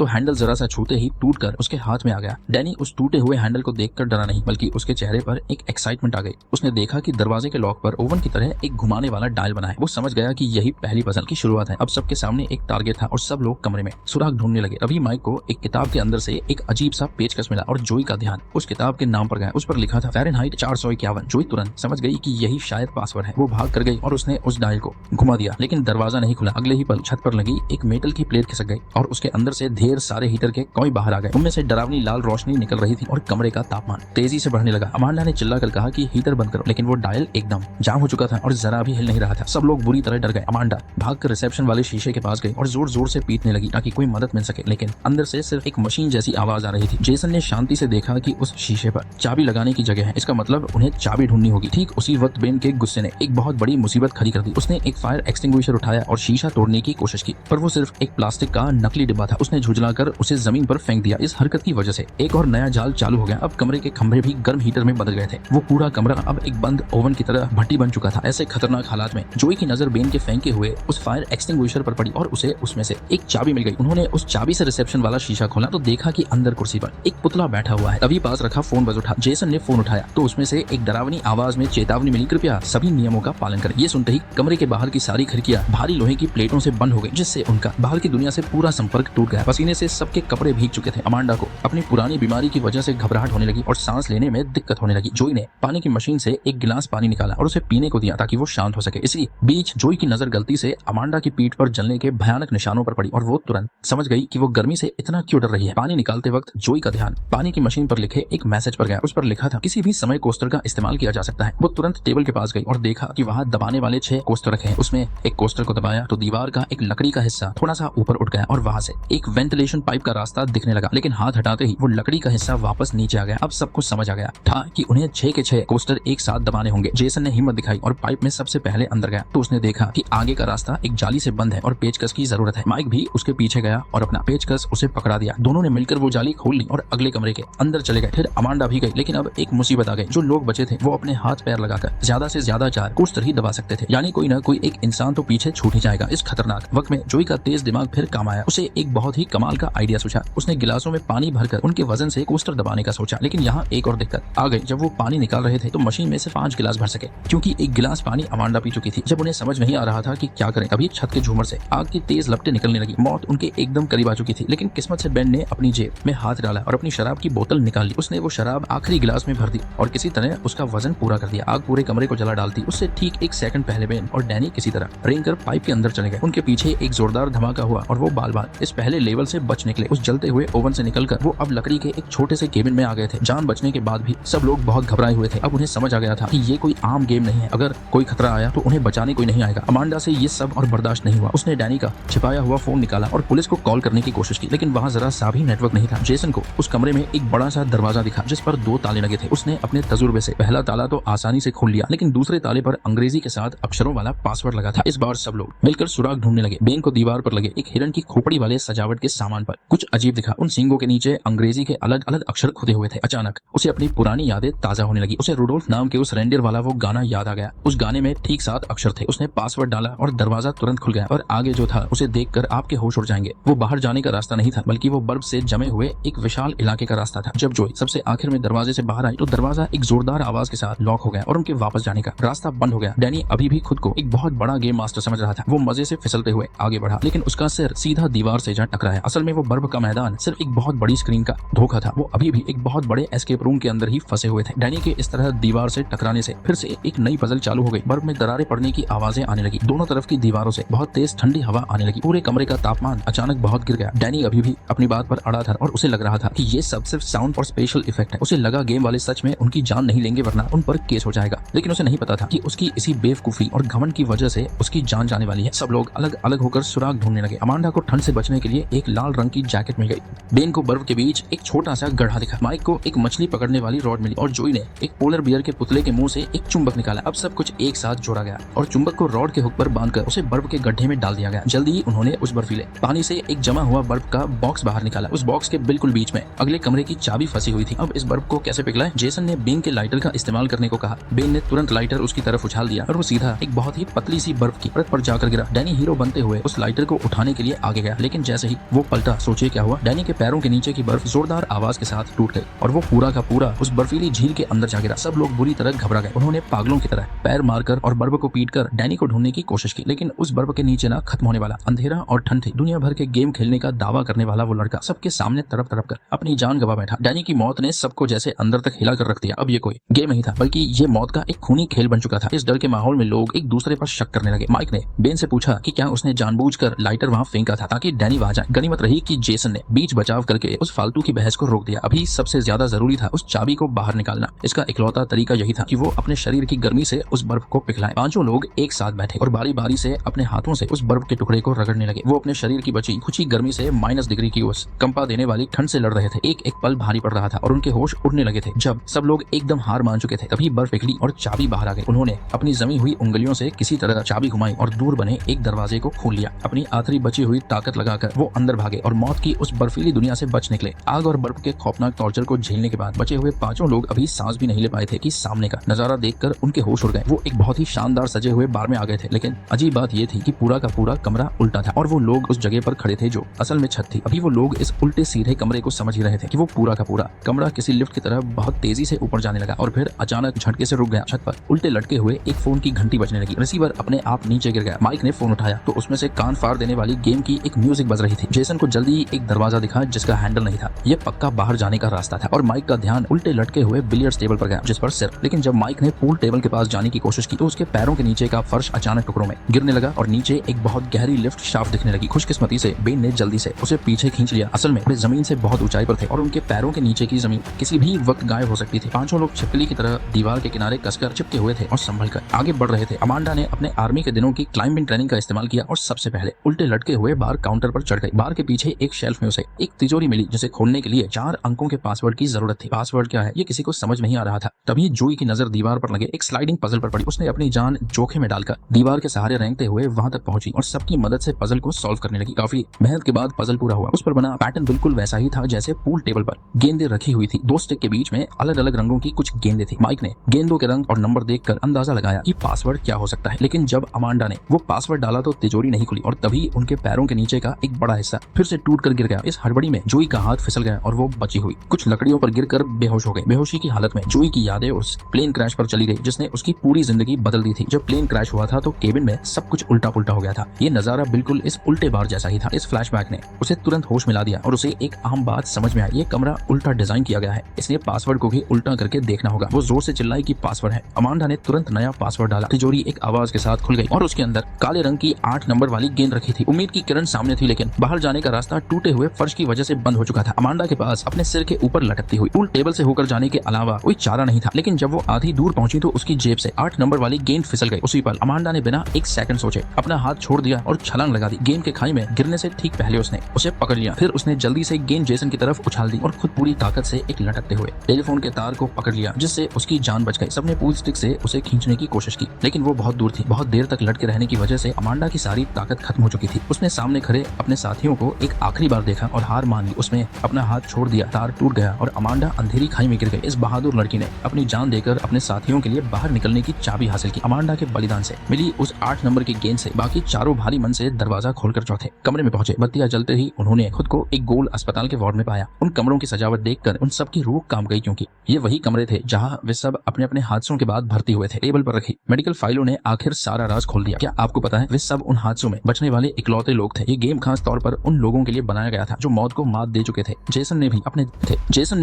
तो हैंडल जरा सा छूते ही टूटकर उसके हाथ में आ गया। डैनी उस टूटे हुए हैंडल को देखकर डरा नहीं, बल्कि उसके चेहरे पर एक एक्साइटमेंट आ गई। उसने देखा कि दरवाजे के लॉक पर ओवन की तरह एक घुमाने वाला डायल बना है। वो समझ गया कि यही पहली पजल की शुरुआत है। अब सबके सामने एक टारगेट था और सब लोग कमरे में सुराग ढूंढने लगे। अभी माइक को एक किताब के अंदर से एक अजीब सा पेचकस मिला और जोई का ध्यान उस किताब के नाम पर गया। उस पर लिखा था फ़ारेनहाइट 451। जोई तुरंत समझ गई कि यही शायद पासवर्ड है। वो भाग कर गई और उसने उस डायल को घुमा दिया, लेकिन दरवाजा नहीं खुला। अगले ही पल छत पर लगी एक मेटल की प्लेट खिसक गई और उसके अंदर से ढेर सारे हीटर के कॉय बाहर आ गए। उनमें से डरावनी लाल रोशनी निकल रही थी और कमरे का तापमान तेजी से बढ़ने लगा। अमांडा ने चिल्लाकर कहा कि हीटर बंद करो, लेकिन वो डायल एकदम जाम हो चुका था और जरा भी हिल नहीं रहा था। सब लोग बुरी तरह डर गए। अमांडा भागकर रिसेप्शन वाले शीशे के पास गई और जोर जोर से पीटने लगी ताकि कोई मदद मिल सके, लेकिन अंदर से सिर्फ एक मशीन जैसी आवाज आ रही थी। जेसन ने शांति से देखा कि उस शीशे पर चाबी लगाने की जगह है। इसका मतलब उन्हें चाबी ढूंढनी होगी। ठीक उसी वक्त बेन के गुस्से ने एक बहुत बड़ी मुसीबत खड़ी कर दी। उसने एक फायर एक्सटिंग्विशर उठाया और शीशा तोड़ने की कोशिश की, पर वो सिर्फ एक प्लास्टिक का नकली डिब्बा था। उसने झुंझलाकर उसे जमीन पर फेंक दिया। इस हरकत की वजह से एक और नया जाल चालू हो गया। अब कमरे के खंभे भी गर्म हीटर में बदल गए थे। वो पूरा कमरा अब एक बंद ओवन की तरह भट्टी बन चुका था। ऐसे खतरनाक हालात में जोई की नजर बेन के फेंके हुए उस फायर एक्सटिंग्विशर पर पड़ी और उसे उसमें से एक चाबी मिल गई। उन्होंने उस चाबी से रिसेप्शन वाला शीशा खोला तो देखा कि अंदर कुर्सी पर एक पुतला बैठा हुआ है। तभी पास रखा फोन बज उठा। जेसन ने फोन उठाया तो उसमें से एक डरावनी आवाज में चेतावनी मिली, कृपया सभी नियमों का पालन करें। ये सुनते ही कमरे के बाहर की सारी खिड़कियां भारी लोहे की प्लेटों से बंद हो गई, जिससे उनका बाहर की दुनिया से पूरा संपर्क टूट गया। पसीने से सबके कपड़े भीग चुके थे। अमांडा को अपनी पुरानी बीमारी की वजह से घबराहट होने लगी और सांस लेने में दिक्कत होने लगी। जोई ने पानी की मशीन से एक गिलास पानी निकाला और उसे पीने को दिया ताकि वो शांत हो सके। इसी बीच जोई की नजर गलती से अमांडा की पीठ पर जलने के भयानक निशानों पर पड़ी और वो तुरंत समझ गई कि वो गर्मी से इतना क्यों डर रही है। पानी निकालते वक्त जोई का ध्यान पानी की मशीन पर लिखे एक मैसेज पर गया। उस पर लिखा था किसी भी समय कोस्टर का इस्तेमाल किया जा सकता है। वो तुरंत टेबल के पास गई और देखा कि वहाँ दबाने वाले 6 कोस्टर रखे हैं। उसमें एक कोस्टर को दबाया तो दीवार का एक लकड़ी का हिस्सा थोड़ा सा ऊपर उठ गया और वहाँ से एक वेंटिलेशन पाइप का रास्ता दिखने लगा, लेकिन हाथ हटाते ही वो लकड़ी का हिस्सा वापस नीचे आ गया। अब सब कुछ समझ आ गया था कि उन्हें 6 के 6 कोस्टर एक साथ दबाने होंगे। जेसन ने हिम्मत दिखाई और पाइप में सबसे पहले अंदर गया तो उसने देखा कि आगे का रास्ता एक जाली से बंद है और पेचकस की जरूरत है। माइक भी उसके पीछे गया और अपना पेचकस उसे पकड़ा दिया। दोनों ने मिलकर वो जाली खोल ली और अगले कमरे के अंदर चले गए। फिर अमांडा भी गई, लेकिन अब एक मुसीबत आ गई। जो लोग बचे थे वो अपने हाथ पैर लगाकर ज्यादा से ज्यादा 4 कोस्टर ही दबा सकते थे, यानी कोई ना कोई एक इंसान तो पीछे छूट ही जाएगा। इस खतरनाक वक्त में जोई का तेज दिमाग फिर काम आया। उसे एक बहुत ही कमाल का आइडिया सूझा। उसने गिलासों में पानी भरकर उनके वजन से कोस्टर दबाने का सोचा, लेकिन यहाँ एक और दिक्कत आ गई। जब वो पानी निकाल रहे थे तो मशीन में से 5 गिलास भर सके, क्योंकि एक गिलास पानी अमांडा पी चुकी थी। जब उन्हें समझ नहीं आ रहा था कि क्या करें, तभी छत के झूमर से आग की तेज लपटें निकलने लगी। मौत उनके एकदम करीब आ चुकी थी, लेकिन किस्मत से बेन ने अपनी जेब में हाथ डाला और अपनी शराब की बोतल निकाल ली। उसने वो शराब आखिरी गिलास में भर दी और किसी तरह उसका वजन पूरा कर दिया। आग पूरे कमरे को जला डालती। उससे ठीक 1 सेकंड पहले बेन और डैनी किसी तरह रेंगकर पाइप के अंदर चले गए। उनके पीछे एक जोरदार धमाका हुआ और वो बाल बाल इस पहले लेवल से बच निकले। उस जलते हुए ओवन से निकलकर वो अब लकड़ी के एक छोटे से केबिन में आ गए थे। जान बचने के बाद भी सब लोग बहुत घबराए हुए थे। अब उन्हें समझ आ गया था कि ये कोई आम गेम नहीं है। अगर कोई खतरा आया तो उन्हें बचाने कोई नहीं आएगा। अमांडा से ये सब और बर्दाश्त नहीं हुआ। उसने डैनी का छिपाया हुआ फोन निकाला और पुलिस को कॉल करने की कोशिश की, लेकिन वहाँ जरा सा भी नेटवर्क नहीं था। जेसन को उस कमरे में एक बड़ा सा दरवाजा दिखा जिस पर 2 ताले लगे थे। उसने अपने तजुर्बे से पहला ताला तो आसानी से खोल लिया, लेकिन दूसरे ताले पर अंग्रेजी के साथ अक्षरों वाला पासवर्ड लगा था। इस बार सब लोग मिलकर सुराग ढूंढने लगे। बेन को दीवार पर लगे एक हिरन की खोपड़ी वाले सजावट के सामान पर कुछ अजीब दिखा। उन सींगों के नीचे अंग्रेजी के अलग अलग अक्षर खुदे हुए थे। अचानक उसे अपनी पुरानी यादें ताजा होने लगी। उसे रूडोल्फ नाम के उस रेंडियर वाला वो गाना याद आ गया। उस गाने में ठीक 7 अक्षर थे। उसने पासवर्ड डाला और दरवाजा तुरंत खुल गया और आगे जो था उसे देखकर आपके होश उड़ जाएंगे। वो बाहर जाने का रास्ता नहीं था, बल्कि वो बर्फ से जमे हुए एक विशाल इलाके का रास्ता था। जब जोई सबसे आखिर में दरवाजे से बाहर आई तो दरवाजा एक जोरदार आवाज के साथ लॉक हो गया और उनके वापस जाने का रास्ता बंद हो गया। डैनी अभी भी खुद को एक बहुत बड़ा गेम मास्टर समझ रहा था। वो मजे से फिसलते हुए आगे बढ़ा, लेकिन उसका सिर सीधा दीवार से जा टकराया। असल में वो बर्फ का मैदान सिर्फ एक बहुत बड़ी स्क्रीन का धोखा था। वो अभी भी एक बहुत बड़े एस्केप रूम के अंदर ही फंसे हुए थे। डैनी के इस तरह दीवार से टकराने से फिर से एक नई पजल चालू हो गई। बर्फ में दरारें पड़ने की आवाजें आने लगी। दोनों तरफ की दीवारों से बहुत तेज ठंडी हवा आने लगी। पूरे कमरे का तापमान अचानक बहुत गिर गया। डैनी अभी भी अपनी बात पर अड़ा था और उसे लग रहा था कि ये सब सिर्फ साउंड और स्पेशल इफेक्ट है। उसे लगा गेम वाले सच में उनकी जान नहीं लेंगे, वरना उन पर केस हो जाएगा। लेकिन उसे नहीं पता था कि उसकी इसी बेवकूफी और घमंड की वजह से उसकी जान जाने वाली है। सब लोग अलग अलग होकर सुराग ढूंढने लगे। अमांडा को ठंड से बचने के लिए एक लाल रंग की जैकेट मिल गई। बेन को बर्फ के बीच एक छोटा सा गड्ढा दिखा। माइक को एक मछली पकड़ने वाली रॉड मिली और जोई ने एक पोलर बियर के पुतले के मुंह से एक चुंबक निकाला। अब सब कुछ एक साथ जोड़ा गया और चुंबक को रॉड के हुक पर बांधकर उसे बर्फ के गड्ढे में डाल दिया गया। जल्दी ही उन्होंने उस बर्फीले पानी से एक जमा हुआ बर्फ का बॉक्स बाहर निकाला। उस बॉक्स के बिल्कुल बीच में अगले कमरे की चाबी फंसी हुई थी। अब इस बर्फ को कैसे पिघलाएं? जेसन ने बेन के लाइटर का इस्तेमाल करने को कहा। बेन ने तुरंत लाइटर उसकी तरफ उछाल दिया और वो सीधा एक बहुत ही पतली सी बर्फ की परत पर जाकर गिरा। डैनी हीरो बनते हुए उस लाइटर को उठाने के लिए आगे गया, लेकिन जैसे ही वो पलटा, सोचिए क्या हुआ। डैनी के पैरों के नीचे की बर्फ जोरदार आवाज के साथ टूट गई और वो पूरा का पूरा उस बर्फीली झील के अंदर जा गिरा। सब लोग बुरी तरह घबरा गए। उन्होंने पागलों की तरह पैर मारकर और बर्फ को पीटकर डैनी को ढूंढने की कोशिश की, लेकिन उस बर्फ के नीचे ना खत्म होने वाला अंधेरा और ठंड थी। दुनिया भर के गेम खेलने का दावा करने वाला वो लड़का सबके सामने तड़प तड़प कर अपनी जान गवा बैठा। डैनी की मौत ने सबको जैसे अंदर तक हिला कर रख दिया। अब ये कोई गेम नहीं था, बल्कि ये मौत का एक खूनी खेल बन चुका था। इस डर के माहौल में लोग एक दूसरे पर शक करने लगे। माइक ने बेन से पूछा कि क्या उसने जानबूझकर लाइटर वहां फेंका था ताकि डैनी वहां जाए। गनीमत रही कि जेसन ने बीच बचाव करके उस फालतू की बहस को रोक दिया। अभी सबसे ज्यादा जरूरी था उस चाबी को बाहर निकालना। इसका इकलौता तरीका यही था कि वो अपने शरीर की गर्मी से उस बर्फ को पिघलाए। पांचों लोग एक साथ बैठे और बारी बारी से अपने हाथों से उस बर्फ के टुकड़े को रगड़ने लगे। वो अपने शरीर की बची कुछ गर्मी से -डिग्री की उस कंपा देने वाली ठंड से लड़ रहे थे। एक एक पल भारी पड़ रहा था और उनके होश उड़ने लगे थे। जब सब लोग एकदम हार मान चुके थे तभी बर्फ पिघली और चाबी बाहर आ गई। उन्होंने अपनी जमी हुई उंगलियों से किसी तरह चाबी घुमाई और दूर बने एक दरवाजे को खोल लिया। अपनी आखिरी बची हुई ताकत लगाकर वो अंदर भागे और मौत की उस बर्फीली दुनिया से बच निकले। आग और बर्फ के खौफनाक टॉर्चर को झेलने के बाद बचे हुए पांचों लोग अभी सांस भी नहीं ले पाए थे कि सामने का नजारा देखकर उनके होश उड़ गए। वो एक बहुत ही शानदार सजे हुए बार में आ गए थे, लेकिन अजीब बात ये थी कि पूरा का पूरा कमरा उल्टा था और वो लोग उस जगह पर खड़े थे जो असल में छत थी। अभी वो लोग इस उल्टे सीधे कमरे को समझ ही रहे थे कि वो पूरा का पूरा कमरा किसी लिफ्ट की तरह बहुत तेजी से ऊपर जाने लगा और फिर अचानक झटके से रुक गया। छत पर उल्टे लटके हुए एक फोन की घंटी बजने लगी। रिसीवर अपने आप नीचे गिर गया। माइक ने फोन उठाया तो उसमें से कान फाड़ देने वाली गेम की एक म्यूजिक बज रही थी। जेसन को जल्दी ही एक दरवाजा दिखा जिसका हैंडल नहीं था। ये पक्का बाहर जाने का रास्ता था और माइक का ध्यान उल्टे लटके हुए बिलियर्ड्स टेबल पर गया जिस पर सिर। लेकिन जब माइक ने पूल टेबल के पास जाने की कोशिश की तो उसके पैरों के नीचे का फर्श अचानक टुकड़ों में गिरने लगा और नीचे एक बहुत गहरी लिफ्ट शाफ्ट दिखने लगी। खुशकिस्मती से बेन ने जल्दी से उसे पीछे खींच लिया। असल में वे जमीन से बहुत ऊंचाई पर थे और उनके पैरों के नीचे की जमीन किसी भी वक्त गायब हो सकती थी। पांचों लोग छिपकली की तरह दीवार के किनारे कसकर चिपके हुए थे और संभल कर आगे बढ़ रहे थे। अमांडा ने अपने आर्मी के दिनों की क्लाइंबिंग ट्रेनिंग का इस्तेमाल किया और सबसे पहले उल्टे लटके हुए बार काउंटर पर चढ़ गई। बार के पीछे एक शेल्फ में उसे एक तिजोरी मिली जिसे खोलने के लिए 4 अंकों के पासवर्ड की जरूरत थी। पासवर्ड क्या है ये किसी को समझ नहीं आ रहा था। तभी जोई की नजर दीवार पर लगे एक स्लाइडिंग पजल पर पड़ी। उसने अपनी जान जोखिम में डालकर दीवार के सहारे रेंगते हुए वहां तक पहुंची और सबकी मदद से पजल को सॉल्व करने लगी। काफी मेहनत के बाद पजल पूरा हुआ। उस पर बना पैटर्न बिल्कुल वैसा ही था जैसे पूल टेबल पर गेंदें रखी हुई थी। 2 स्टिक के बीच में अलग अलग रंगों की कुछ गेंदें थी। माइक ने गेंदों के रंग और नंबर देखकर अंदाजा लगाया कि पासवर्ड क्या हो सकता है, लेकिन जब अमांडा ने वो पासवर्ड डाला तो तिजोरी नहीं खुली और तभी उनके पैरों के नीचे का एक बड़ा हिस्सा फिर से टूट कर गिर गया। इस हड़बड़ी में जोई का हाथ फिसल गया और वो बची हुई कुछ लकड़ियों पर गिरकर बेहोश हो गई। बेहोशी की हालत में जोई की यादें उस प्लेन क्रैश पर चली गई जिसने उसकी पूरी जिंदगी बदल दी थी। जब प्लेन क्रैश हुआ था तो केबिन में सब कुछ उल्टा पुल्टा हो गया था। ये नजारा बिल्कुल इस उल्टे बार जैसा ही था। इस फ्लैशबैक ने उसे तुरंत होश मिला दिया और उसे एक आम बात समझ में आई। ये कमरा उल्टा डिजाइन किया गया है, इसलिए पासवर्ड को भी उल्टा करके देखना होगा। वो जोर से चिल्लाई कि पासवर्ड है। अमांडा ने तुरंत नया पासवर्ड डाला। तिजोरी एक आवाज के साथ खुल गई और उसके अंदर काले रंग की 8 नंबर वाली गेंद रखी थी। उम्मीद की किरण सामने थी, लेकिन बाहर जाने का रास्ता टूटे हुए फर्श की वजह से बंद हो चुका था। अमांडा के पास अपने सिर के ऊपर लटकती हुई पूल टेबल से होकर जाने के अलावा कोई चारा नहीं था। लेकिन जब वो आधी दूर पहुंची तो उसकी जेब से 8 नंबर वाली गेंद फिसल गई। उसी पल अमांडा ने बिना एक सेकंड सोचे अपना हाथ छोड़ दिया और छलांग लगा दी। गेंद के खाई में गिरने से ठीक पहले उसने उसे पकड़ लिया। फिर उसने जल्दी से गेंद जेसन की तरफ उछाल दी और खुद पूरी ताकत से एक लटकते हुए टेलीफोन के तार को पकड़ लिया जिससे उसकी जान बच गई। सबने पूल स्टिक से उसे खींचने की कोशिश की, लेकिन वो बहुत दूर थी। बहुत देर तक लटके रहने की वजह से अमांडा की सारी ताकत खत्म हो चुकी थी। उसने सामने खड़े अपने साथियों को एक आखिरी बार देखा और हार मान ली। उसने अपना हाथ छोड़ दिया, तार टूट गया और अमांडा अंधेरी खाई में गिर गई। इस बहादुर लड़की ने अपनी जान देकर अपने साथियों के लिए बाहर निकलने की चाबी हासिल की। अमांडा के बलिदान से मिली उस 8 नंबर की गेंद से बाकी चारों भारी मन से दरवाजा खोलकर चौथे कमरे में पहुंचे। बत्तियां जलते ही उन्होंने खुद को एक गोल अस्पताल के वार्ड में पाया। उन कमरों की सजावट देखकर उन सबकी रूह काम गई, क्योंकि ये वही कमरे थे जहां वे सब अपने अपने हादसों के बाद भर्ती हुए थे। टेबल पर रखी मेडिकल फाइलों ने आखिर सारा राज खोल दिया। क्या आपको पता है वे सब उन हादसों में बचने वाले इकलौते लोग थे। ये गेम खास तौर पर उन लोगों के लिए बनाया गया था जो मौत को मात दे चुके थे। जेसन ने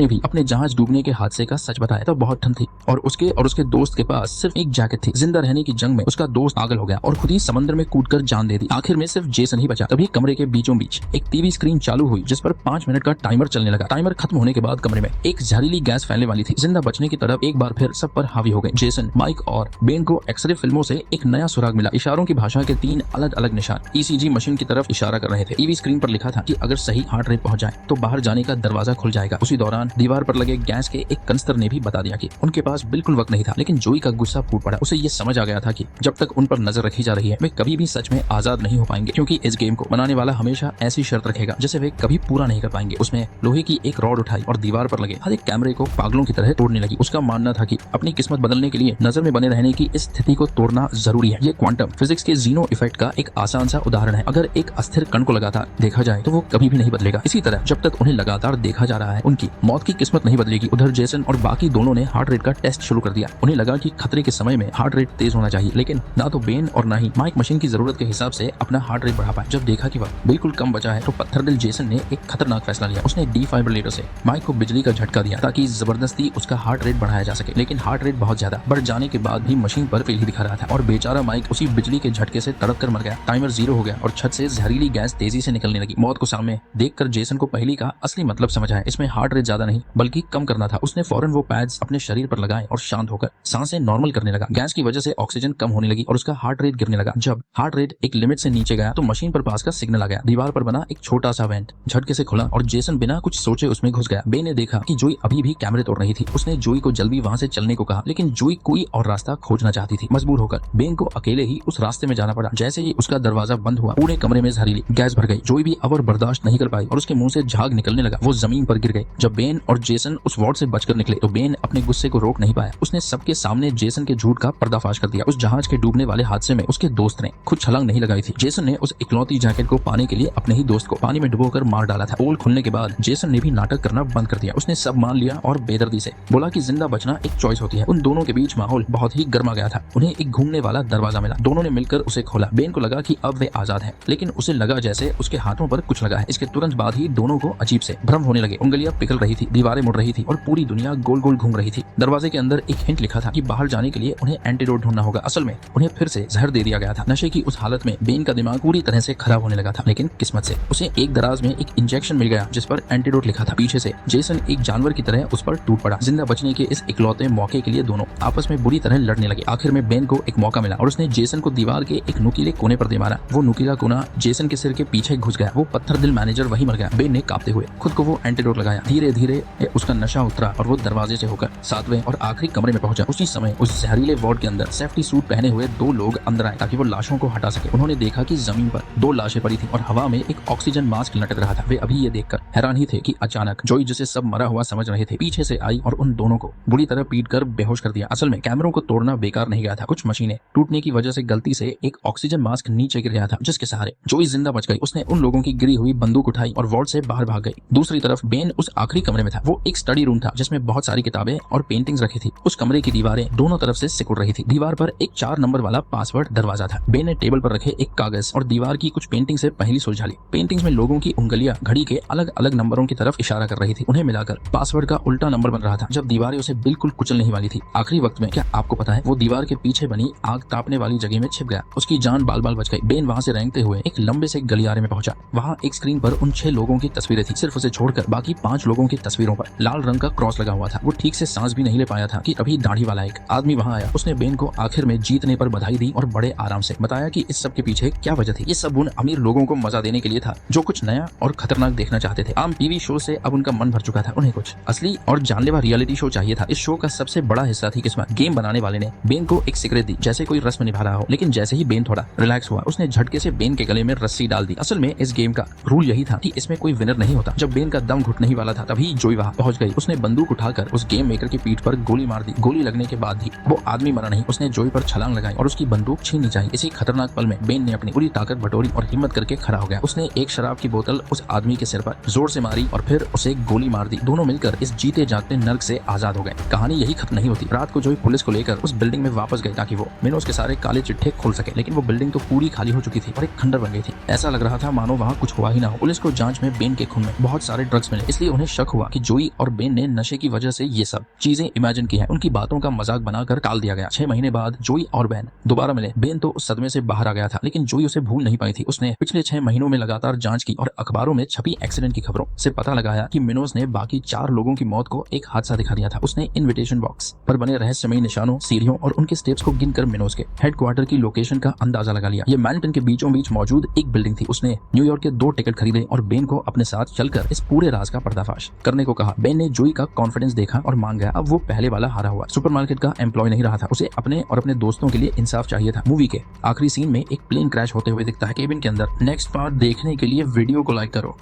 भी अपने जहाज डूबने के हादसे का सच बताया। तो बहुत ठंड थी और उसके दोस्त के पास सिर्फ एक जैकेट थी। जिंदा रहने की जंग में उसका दोस्त पागल हो गया और खुद ही समंदर में कूदकर जान दे दी। आखिर में सिर्फ जेसन ही बचा। तभी कमरे के बीचों बीच एक टीवी स्क्रीन चालू हुई जिस पर 5 मिनट का टाइमर चलने लगा। टाइमर खत्म होने के बाद कमरे में एक जहरीली गैस फैलने वाली थी। जिंदा बचने की तरफ एक बार फिर सब पर हावी हो गए। जेसन, माइक और बेन को एक्सरे फिल्मों से एक नया सुराग मिला। इशारों की भाषा के 3 अलग अलग निशान ईसीजी मशीन की तरफ इशारा कर रहे थे। टीवी स्क्रीन पर लिखा था कि अगर सही हार्ट रेट पहुंच जाए तो बाहर जाने का दरवाजा खुल जाएगा। उसी दौरान दीवार पर लगे गैस के एक कनस्तर ने भी बता दिया कि उनके पास बिल्कुल वक्त नहीं था। लेकिन जोई का गुस्सा फूट पड़ा। उसे ये समझ आ गया था कि जब तक उन पर नजर रखी जा रही है वे कभी भी सच में आजाद नहीं हो पाएंगे, क्योंकि इस गेम को बनाने वाला हमेशा ऐसी शर्त रखेगा जिसे वे कभी पूरा नहीं कर पाएंगे। उसने लोहे की एक रॉड उठाई और दीवार पर लगे हर एक कैमरे को पागलों की तरह तोड़ने लगी। उसका मानना था कि अपनी किस्मत बदलने के लिए नजर में बने रहने की इस स्थिति को तोड़ना जरूरी है। ये क्वांटम फिजिक्स के जीनो इफेक्ट का एक आसान सा उदाहरण है। अगर एक अस्थिर कण को लगातार देखा जाए तो वो कभी भी नहीं बदलेगा। इसी तरह जब तक उन्हें लगातार देखा जा रहा है उनकी मौत की किस्मत नहीं बदलेगी। उधर जेसन और बाकी दोनों ने हार्ट रेट का टेस्ट शुरू कर दिया। उन्हें लगा कि खतरे के समय में हार्ट रेट तेज होना चाहिए, लेकिन ना तो बेन और ना ही माइक मशीन की जरूरत के हिसाब से अपना हार्ट रेट बढ़ा पाए। जब देखा कि वह बिल्कुल कम बचा है तो पत्थरदिल जेसन ने एक खतरनाक फैसला लिया। उसने डिफाइब्रिलेटर से माइक को बिजली का झटका दिया ताकि जबरदस्ती उसका हार्ट रेट बढ़ाया जा सके, लेकिन हार्ट रेट बहुत ज्यादा बढ़ जाने के बाद भी मशीन पर फेल ही दिखा रहा था और बेचारा माइक उसी बिजली के झटके से तड़प कर मर गया। टाइमर 0 हो गया और छत से जहरीली गैस तेजी से निकलने लगी। मौत को सामने देखकर जेसन को पहली का असली मतलब समझ आया। इसमें हार्ट रेट ज्यादा नहीं बल्कि कम करना था। उसने फौरन वो पैड्स अपने शरीर पर लगाए और शांत होकर सांसें नॉर्मल करने लगा। गैस की वजह से ऑक्सीजन कम होने लगी और उसका हार्ट रेट गिरने लगा। जब हार्ट रेट एक लिमिट से नीचे गया तो मशीन पर पास का सिग्नल आ गया। दीवार पर बना एक छोटा सा वेंट झटके से खुला और जेसन बिना कुछ सोचे उसमें घुस गया। बे ने देखा कि जोई अभी भी कैमरे तोड़ रही थी। उसने जोई को जल्दी वहां से चलने को कहा, लेकिन जोई कोई और रास्ता खोजना चाहती थी। मजबूर होकर बेन को अकेले ही उस रास्ते में जाना पड़ा। जैसे ही उसका दरवाजा बंद हुआ पूरे कमरे में जहरीली गैस भर गई। जोई भी अब और बर्दाश्त नहीं कर पाई और उसके मुंह से झाग निकलने लगा। वो जमीन पर गिर गई। जब बेन और जेसन उस वार्ड से बचकर निकले तो बेन अपने गुस्से को रोक नहीं पाया। उसने सबके सामने जेसन के झूठ का पर्दाफाश कर दिया। उस जहाज के डूबने वाले हादसे में उसके दोस्त ने खुद छलांग नहीं लगाई थी। जेसन ने उस इकलौती जैकेट को पाने के लिए अपने ही दोस्त को पानी में डुबोकर मार डाला था। पोल खुलने के बाद जेसन ने भी नाटक करना बंद कर दिया। उसने सब मान लिया और बेदर्दी से बोला कि जिंदा बचना एक चॉइस होती है। उन दोनों के बीच माहौल बहुत ही गर्मा गया था। उन्हें एक घूमने वाला दरवाजा मिला। दोनों ने मिलकर उसे खोला। बेन को लगा कि अब वे आजाद हैं, लेकिन उसे लगा जैसे उसके हाथों पर कुछ लगा है। इसके तुरंत बाद ही दोनों को अजीब से भ्रम होने लगे। उंगलियां पिघल रही थी, दीवारें मुड़ रही थी और पूरी दुनिया गोल गोल घूम रही थी। दरवाजे के अंदर एक हिंट लिखा था कि बाहर जाने के लिए उन्हें एंटीडोट ढूंढना होगा। असल में उन्हें फिर से जहर दे दिया गया था। नशे की उस हालत में बेन का दिमाग पूरी तरह से खराब होने लगा था, लेकिन किस्मत से उसे एक दराज में एक इंजेक्शन मिल गया जिस पर एंटीडोट लिखा था। पीछे से जेसन एक जानवर की तरह उस पर टूट पड़ा। जिंदा बचने के इस इकलौते मौके के लिए दोनों आपस में बुरी तरह लड़ने लगे। आखिर में बेन को एक मौका मिला और उसने जेसन को दीवार के एक नुकीले कोने पर दे मारा। वो नुकीला कोना जेसन के सिर के पीछे घुस गया। वो पत्थर दिल मैनेजर वहीं मर गया। बेन ने कांपते हुए खुद को वो एंटीडोट लगाया। धीरे धीरे उसका नशा उतरा और वो दरवाजे से होकर 7वें और आखिरी कमरे में पहुंचा। उसी समय उस जहरीले वार्ड के अंदर सेफ्टी सूट पहने हुए 2 लोग अंदर आए ताकि वो लाशों को हटा सके। उन्होंने देखा कि जमीन पर 2 लाशें पड़ी थी और हवा में एक ऑक्सीजन मास्क लटक रहा था। वे अभी ये देखकर हैरान ही थे कि अचानक जोई, जिसे सब मरा हुआ समझ रहे थे, पीछे से आई और उन दोनों को बुरी तरह पीटकर बेहोश कर दिया। असल में कैमरों को तोड़ना बेकार नहीं गया था। कुछ मशीनें टूटने की वजह से गलती से एक ऑक्सीजन मास्क नीचे गिर गया था, जिसके सहारे जोई जिंदा बच गई। उसने उन लोगों की गिरी हुई बंदूक उठाई और वार्ड से बाहर भाग गई। दूसरी तरफ बेन उस आखिरी कमरे में था। वो एक स्टडी रूम था जिसमें बहुत सारी किताबें और पेंटिंग्स रखी थी। उस कमरे की दीवारें दोनों तरफ से सिकुड़ रही थी। दीवार पर एक 4 नंबर वाला पासवर्ड दरवाजा था। बेन ने टेबल पर रखे एक कागज और दीवार की कुछ पेंटिंग से पहली सुलझा ली। पेंटिंग्स में लोगों की उंगलियां घड़ी के अलग अलग नंबरों की तरफ इशारा कर रही थी। उन्हें मिलाकर पासवर्ड का उल्टा नंबर बन रहा था। जब दीवारें उसे बिल्कुल कुचल नहीं वाली थी, आखिरी वक्त में, क्या आपको पता है, वो दीवार के पीछे बनी आग तापने वाली जगह में छिप गया। उसकी जान बाल बाल बच गई। बेन वहां से रेंगते हुए एक लंबे से गलियारे में पहुंचा। वहां एक स्क्रीन पर उन 6 लोगों की तस्वीरें थी। सिर्फ उसे छोड़कर बाकी 5 लोगों की तस्वीरों पर लाल रंग का क्रॉस लगा हुआ था। वो ठीक से सांस भी नहीं ले पाया था कि अभी दाढ़ी वाला एक आदमी वहां आया। उसने बेन को आखिर में जीतने पर बधाई दी और बड़े आराम से बताया कि इस सब के पीछे क्या वजह थी। ये सब उन अमीर लोगों को मजा देने के लिए था जो कुछ नया और खतरनाक देखना चाहते थे। आम टीवी शो से अब उनका मन भर चुका था। उन्हें कुछ असली और जानलेवा रियलिटी शो चाहिए था। इस शो का सबसे बड़ा हिस्सा थी किस्मत। गेम बनाने वाले ने बेन को एक सिगरेट दी जैसे कोई रस्म निभा रहा हो, लेकिन जैसे ही बेन थोड़ा रिलैक्स हुआ उसने झटके से बेन के गले में रस्सी डाल दी। असल में इस गेम का रूल यही था कि इसमें कोई विनर नहीं होता। जब बेन का दम घुटने ही वाला था तभी जोई वहां पहुंच गई। उसने बंदूक उठाकर उस गेम मेकर की पीठ पर गोली मार दी। गोली लगने के बाद भी वो आदमी मरा नहीं। उसने जोई पर छलांग लगाई और उसकी बंदूक छीननी चाहिए। इसी खतरनाक पल में बेन ने अपनी पूरी ताकत बटोरी और हिम्मत करके खड़ा हो गया। उसने एक शराब की बोतल उस आदमी के सिर पर जोर से मारी और फिर उसे गोली मार दी। दोनों मिलकर इस जीते जागते नर्क से आजाद हो गए। कहानी यही खत्म नहीं होती। रात को जोई पुलिस को लेकर उस बिल्डिंग में वापस गए ताकि वो मिनोज के सारे काले चिट्ठे खोल सके, लेकिन वो बिल्डिंग तो पूरी खाली हो चुकी थी और एक खंडर बन गई थी। ऐसा लग रहा था मानो वहाँ कुछ हुआ ही ना हो। पुलिस को जांच में बेन के खून में बहुत सारे ड्रग्स मिले, इसलिए उन्हें शक हुआ कि जोई और बेन ने नशे की वजह से ये सब चीजें इमेजिन की है। उनकी बातों का मजाक बनाकर टाल दिया गया। 6 महीने बाद जोई और बेन दोबारा मिले। बेन तो उस सदमे से बाहर आ गया था, लेकिन जोई उसे भूल नहीं पाई थी। उसने पिछले 6 महीनों में लगातार जांच की और अखबारों में छपी एक्सीडेंट की खबरों से पता लगाया कि मिनोज ने बाकी 4 लोगों की मौत को एक हादसा दिखा दिया था। उसने इन्विटेशन बॉक्स पर बने रहस्यमयी निशानों, सीढ़ियों और उनके स्टेप्स को गिनकर मिनोज के हेडक्वार्टर की लोकेशन का अंदाजा लगा लिया। ये मैनहट्टन के बीचों बीच मौजूद एक बिल्डिंग थी। उसने न्यूयॉर्क के 2 टिकट खरीदे और बेन को अपने साथ चलकर इस पूरे राज का पर्दाफाश करने को कहा। बेन ने जोई का कॉन्फिडेंस देखा और मान गया। अब वो पहले वाला हारा हुआ सुपरमार्केट का एम्प्लॉय नहीं रहा था। उसे अपने और अपने दोस्तों के लिए इंसाफ चाहिए था। मूवी के आखिरी सीन में एक प्लेन क्रैश होते हुए दिखता है केबिन के अंदर। नेक्स्ट पार्ट देखने के लिए वीडियो को लाइक करो।